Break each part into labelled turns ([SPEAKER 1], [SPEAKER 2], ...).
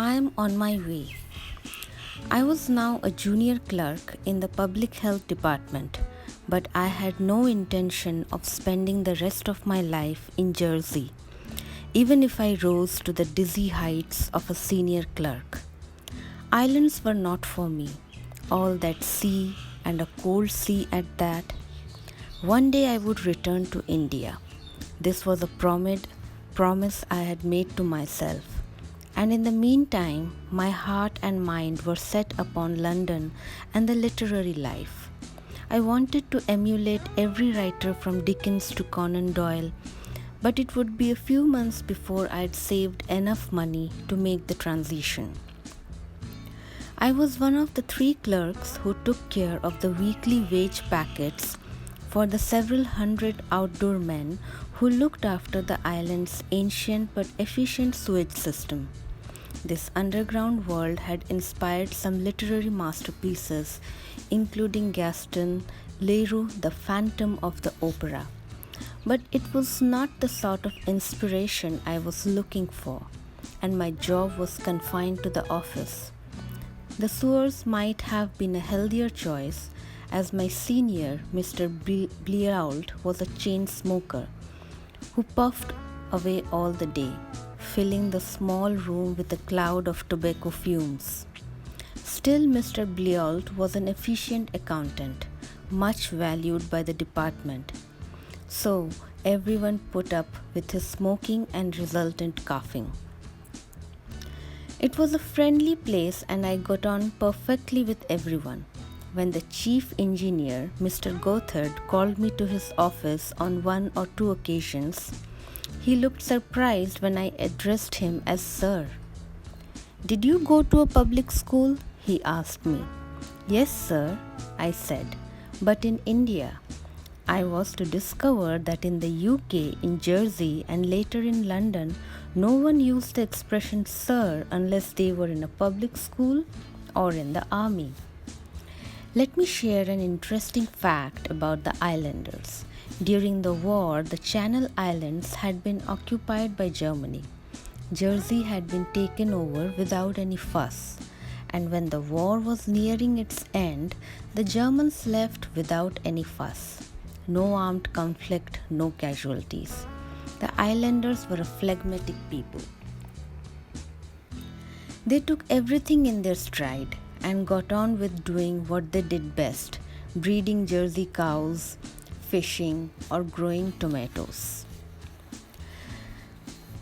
[SPEAKER 1] I am on my way. I was now a junior clerk in the public health department, but I had no intention of spending the rest of my life in Jersey, even if I rose to the dizzy heights of a senior clerk. Islands were not for me, all that sea and a cold sea at that. One day I would return to India. This was a promise I had made to myself. And in the meantime, my heart and mind were set upon London and the literary life. I wanted to emulate every writer from Dickens to Conan Doyle, but it would be a few months before I had saved enough money to make the transition. I was one of the 3 clerks who took care of the weekly wage packets for the several hundred outdoor men who looked after the island's ancient but efficient sewage system. This underground world had inspired some literary masterpieces, including Gaston Leroux, the Phantom of the Opera. But it was not the sort of inspiration I was looking for, and my job was confined to the office. The sewers might have been a healthier choice, as my senior, Mr. Bleault, was a chain smoker who puffed away all the day, filling the small room with a cloud of tobacco fumes. Still, Mr. Bleault was an efficient accountant, much valued by the department. So, everyone put up with his smoking and resultant coughing. It was a friendly place and I got on perfectly with everyone. When the chief engineer, Mr. Gothard, called me to his office on 1 or 2 occasions, he looked surprised when I addressed him as Sir. "Did you go to a public school?" he asked me. "Yes, sir," I said, "but in India." I was to discover that in the UK, in Jersey, and later in London, no one used the expression sir unless they were in a public school or in the army. Let me share an interesting fact about the islanders. During the war, the Channel Islands had been occupied by Germany. Jersey had been taken over without any fuss, and when the war was nearing its end, the Germans left without any fuss. No armed conflict, no casualties. The islanders were a phlegmatic people. They took everything in their stride and got on with doing what they did best, breeding Jersey cows, fishing, or growing tomatoes.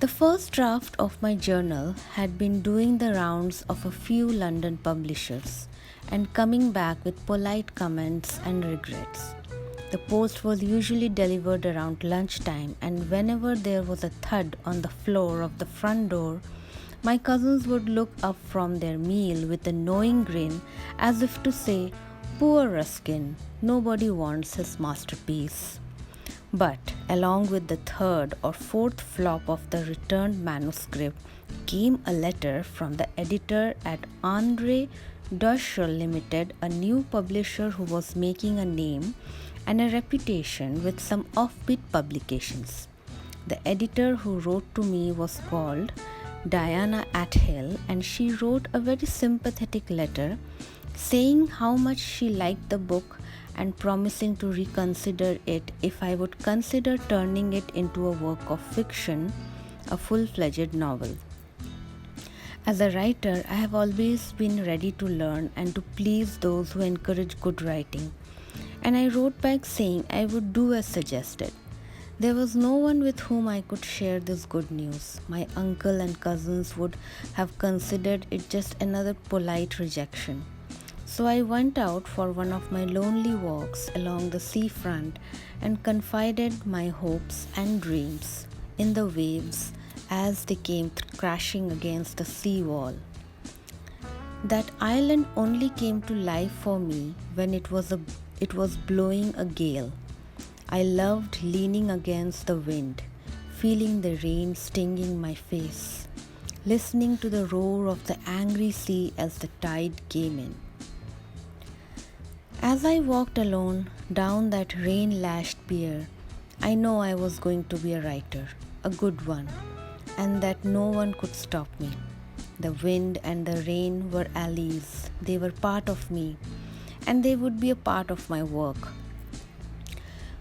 [SPEAKER 1] The first draft of my journal had been doing the rounds of a few London publishers and coming back with polite comments and regrets. The post was usually delivered around lunchtime, and whenever there was a thud on the floor of the front door, my cousins would look up from their meal with a knowing grin as if to say, "Poor Ruskin, nobody wants his masterpiece." But along with the 3rd or 4th flop of the returned manuscript came a letter from the editor at Andre Doschel Limited, a new publisher who was making a name and a reputation with some offbeat publications. The editor who wrote to me was called Diana Athill, and she wrote a very sympathetic letter saying how much she liked the book and promising to reconsider it if I would consider turning it into a work of fiction, a full-fledged novel. As a writer, I have always been ready to learn and to please those who encourage good writing, and I wrote back saying I would do as suggested. There was no one with whom I could share this good news. My uncle and cousins would have considered it just another polite rejection. So I went out for one of my lonely walks along the seafront and confided my hopes and dreams in the waves as they came crashing against the sea wall. That island only came to life for me when it was blowing a gale. I loved leaning against the wind, feeling the rain stinging my face, listening to the roar of the angry sea as the tide came in. As I walked alone down that rain-lashed pier, I know I was going to be a writer, a good one, and that no one could stop me. The wind and the rain were allies. They were part of me, and they would be a part of my work.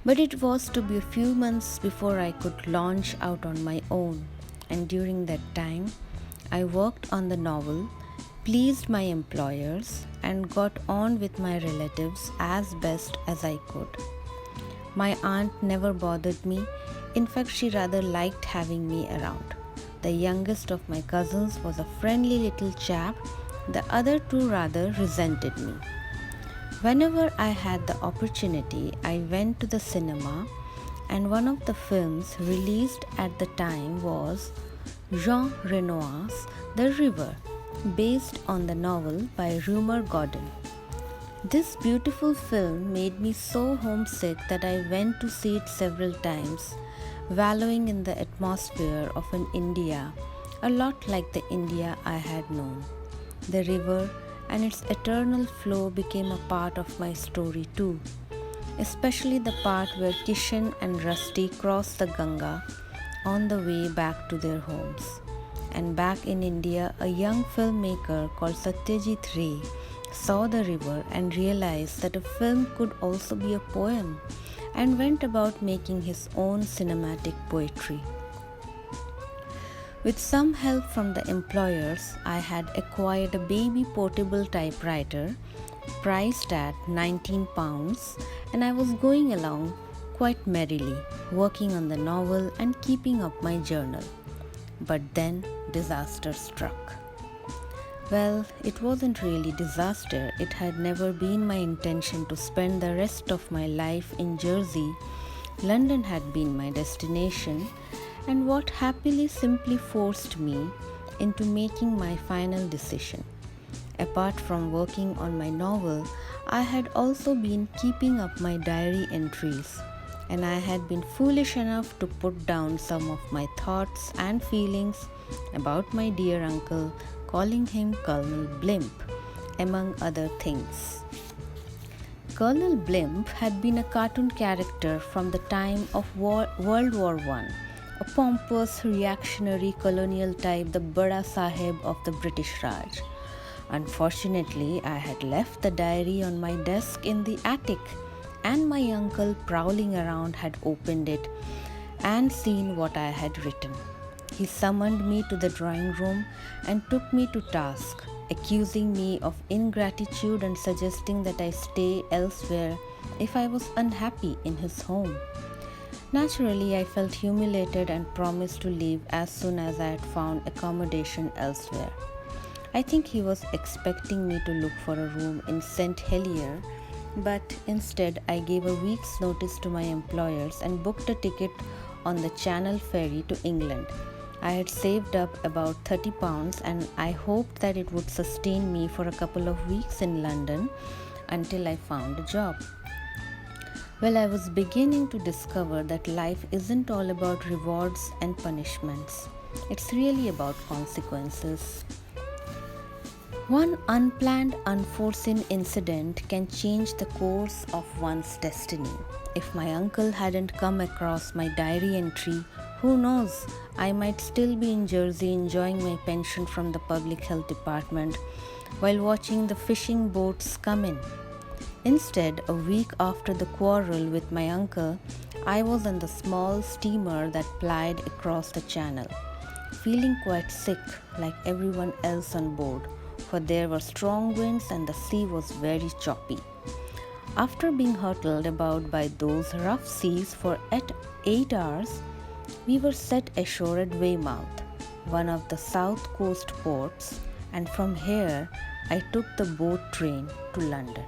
[SPEAKER 1] But it was to be a few months before I could launch out on my own, and during that time, I worked on the novel, pleased my employers, and got on with my relatives as best as I could. My aunt never bothered me. In fact, she rather liked having me around. The youngest of my cousins was a friendly little chap. The other two rather resented me. Whenever I had the opportunity, I went to the cinema, and one of the films released at the time was Jean Renoir's The River, based on the novel by Rumer Godden. This beautiful film made me so homesick that I went to see it several times, wallowing in the atmosphere of an India, a lot like the India I had known. The river and its eternal flow became a part of my story too, especially the part where Kishan and Rusty cross the Ganga on the way back to their homes. And back in India, a young filmmaker called Satyajit Ray saw the river and realized that a film could also be a poem, and went about making his own cinematic poetry. With some help from the employers, I had acquired a baby portable typewriter priced at £19, and I was going along quite merrily, working on the novel and keeping up my journal. But then disaster struck. Well, it wasn't really disaster. It had never been my intention to spend the rest of my life in Jersey. London had been my destination, and what happily simply forced me into making my final decision. Apart from working on my novel, I had also been keeping up my diary entries, and I had been foolish enough to put down some of my thoughts and feelings about my dear uncle, calling him Colonel Blimp, among other things. Colonel Blimp had been a cartoon character from the time of World War I, a pompous, reactionary colonial type, the Bada Sahib of the British Raj. Unfortunately, I had left the diary on my desk in the attic, and my uncle, prowling around, had opened it and seen what I had written. He summoned me to the drawing room and took me to task, accusing me of ingratitude and suggesting that I stay elsewhere if I was unhappy in his home. Naturally, I felt humiliated and promised to leave as soon as I had found accommodation elsewhere. I think he was expecting me to look for a room in St. Helier, but instead I gave a week's notice to my employers and booked a ticket on the Channel ferry to England. I had saved up about £30, and I hoped that it would sustain me for a couple of weeks in London until I found a job. Well, I was beginning to discover that life isn't all about rewards and punishments. It's really about consequences. One unplanned, unforeseen incident can change the course of one's destiny. If my uncle hadn't come across my diary entry, who knows, I might still be in Jersey enjoying my pension from the public health department while watching the fishing boats come in. Instead, a week after the quarrel with my uncle, I was on the small steamer that plied across the channel, feeling quite sick like everyone else on board, for there were strong winds and the sea was very choppy. After being hurtled about by those rough seas for 8 hours, we were set ashore at Weymouth, one of the south coast ports, and from here I took the boat train to London.